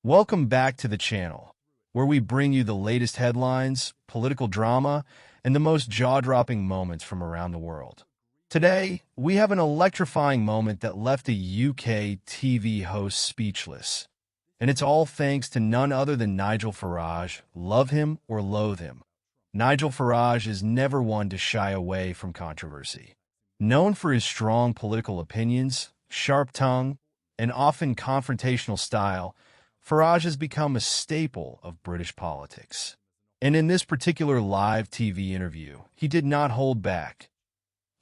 Welcome back to the channel, where we bring you the latest headlines, political drama, and the most jaw-dropping moments from around the world. Today, we have an electrifying moment that left a UK TV host speechless. And it's all thanks to none other than Nigel Farage. Love him or loathe him, Nigel Farage is never one to shy away from controversy. Known for his strong political opinions, sharp tongue, and often confrontational style, Farage has become a staple of British politics. And in this particular live TV interview, he did not hold back,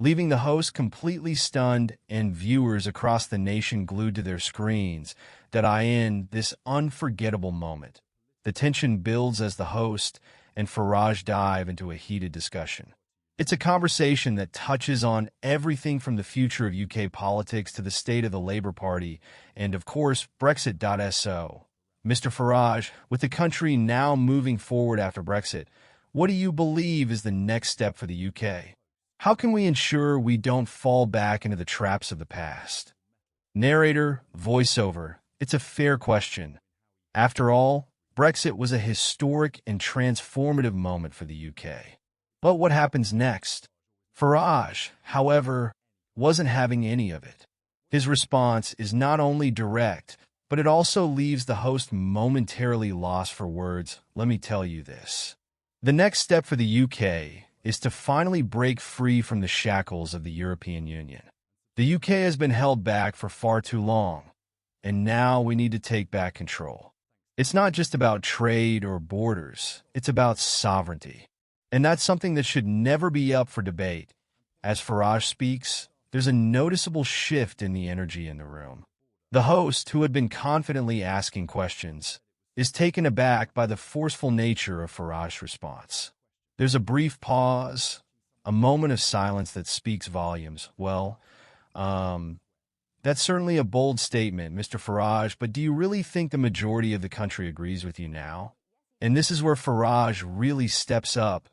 leaving the host completely stunned and viewers across the nation glued to their screens. In this unforgettable moment, the tension builds as the host and Farage dive into a heated discussion. It's a conversation that touches on everything from the future of UK politics to the state of the Labour Party and, of course, Brexit. So, Mr. Farage, with the country now moving forward after Brexit, what do you believe is the next step for the UK? How can we ensure we don't fall back into the traps of the past? Narrator, voiceover, it's a fair question. After all, Brexit was a historic and transformative moment for the UK. But what happens next? Farage, however, wasn't having any of it. His response is not only direct, but it also leaves the host momentarily lost for words. Let me tell you this. The next step for the UK is to finally break free from the shackles of the European Union. The UK has been held back for far too long, and now we need to take back control. It's not just about trade or borders, it's about sovereignty. And that's something that should never be up for debate. As Farage speaks, there's a noticeable shift in the energy in the room. The host, who had been confidently asking questions, is taken aback by the forceful nature of Farage's response. There's a brief pause, a moment of silence that speaks volumes. Well, that's certainly a bold statement, Mr. Farage, but do you really think the majority of the country agrees with you now? And this is where Farage really steps up,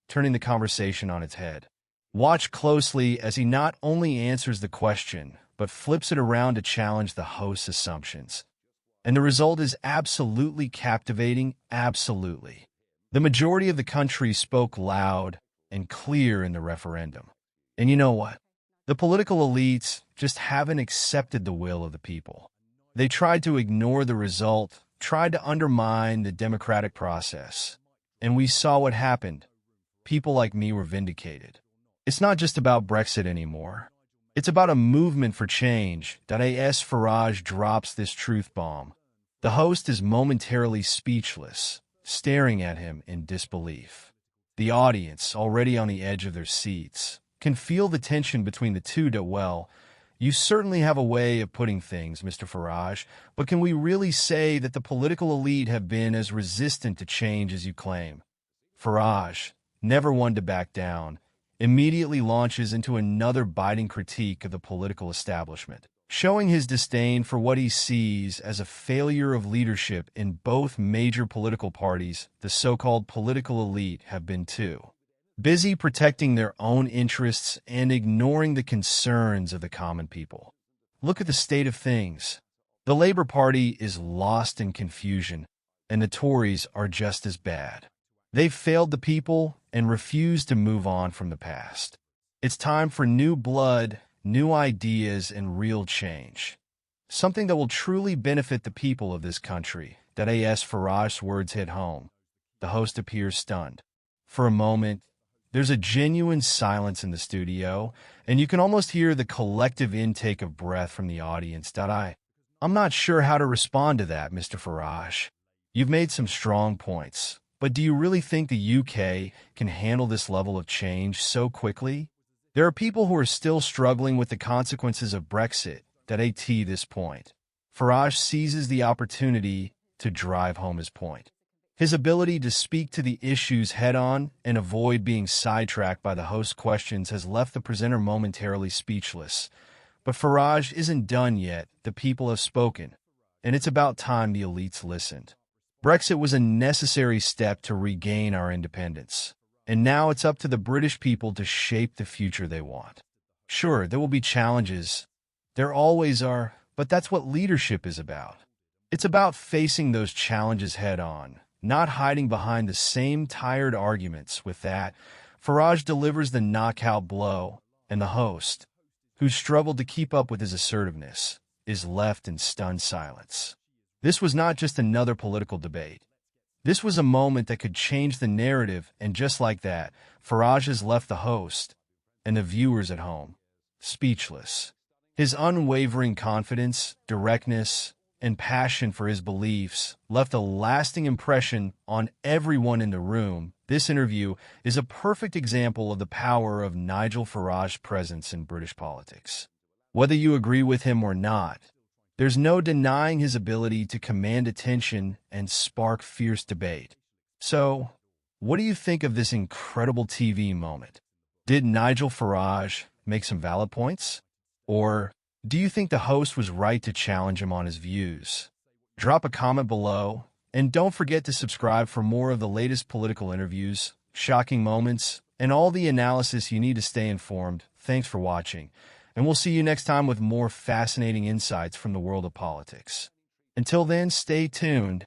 turning the conversation on its head. Watch closely as he not only answers the question, but flips it around to challenge the host's assumptions. And the result is absolutely captivating, absolutely. The majority of the country spoke loud and clear in the referendum. And you know what? The political elites just haven't accepted the will of the people. They tried to ignore the result, tried to undermine the democratic process. And we saw what happened. People like me were vindicated. It's not just about Brexit anymore. It's about a movement for change. As Farage drops this truth bomb, the host is momentarily speechless, staring at him in disbelief. The audience, already on the edge of their seats, can feel the tension between the two. Well, you certainly have a way of putting things, Mr. Farage, but can we really say that the political elite have been as resistant to change as you claim? Farage, never one to back down, immediately launches into another biting critique of the political establishment, showing his disdain for what he sees as a failure of leadership in both major political parties. The so-called political elite have been too busy protecting their own interests and ignoring the concerns of the common people. Look at the state of things. The Labour Party is lost in confusion, and the Tories are just as bad. They've failed the people and refuse to move on from the past. It's time for new blood, new ideas, and real change. Something that will truly benefit the people of this country. As Farage's words hit home, the host appears stunned. For a moment, there's a genuine silence in the studio, and you can almost hear the collective intake of breath from the audience. I'm not sure how to respond to that, Mr. Farage. You've made some strong points, but do you really think the UK can handle this level of change so quickly? There are people who are still struggling with the consequences of Brexit. At this point, Farage seizes the opportunity to drive home his point. His ability to speak to the issues head-on and avoid being sidetracked by the host's questions has left the presenter momentarily speechless. But Farage isn't done yet. The people have spoken, and it's about time the elites listened. Brexit was a necessary step to regain our independence, and now it's up to the British people to shape the future they want. Sure, there will be challenges. There always are, but that's what leadership is about. It's about facing those challenges head on, not hiding behind the same tired arguments. With that, Farage delivers the knockout blow, and the host, who struggled to keep up with his assertiveness, is left in stunned silence. This was not just another political debate. This was a moment that could change the narrative, and just like that, Farage has left the host and the viewers at home speechless. His unwavering confidence, directness, and passion for his beliefs left a lasting impression on everyone in the room. This interview is a perfect example of the power of Nigel Farage's presence in British politics. Whether you agree with him or not, there's no denying his ability to command attention and spark fierce debate. So, what do you think of this incredible TV moment? Did Nigel Farage make some valid points? Or do you think the host was right to challenge him on his views? Drop a comment below, and don't forget to subscribe for more of the latest political interviews, shocking moments, and all the analysis you need to stay informed. Thanks for watching, and we'll see you next time with more fascinating insights from the world of politics. Until then, stay tuned.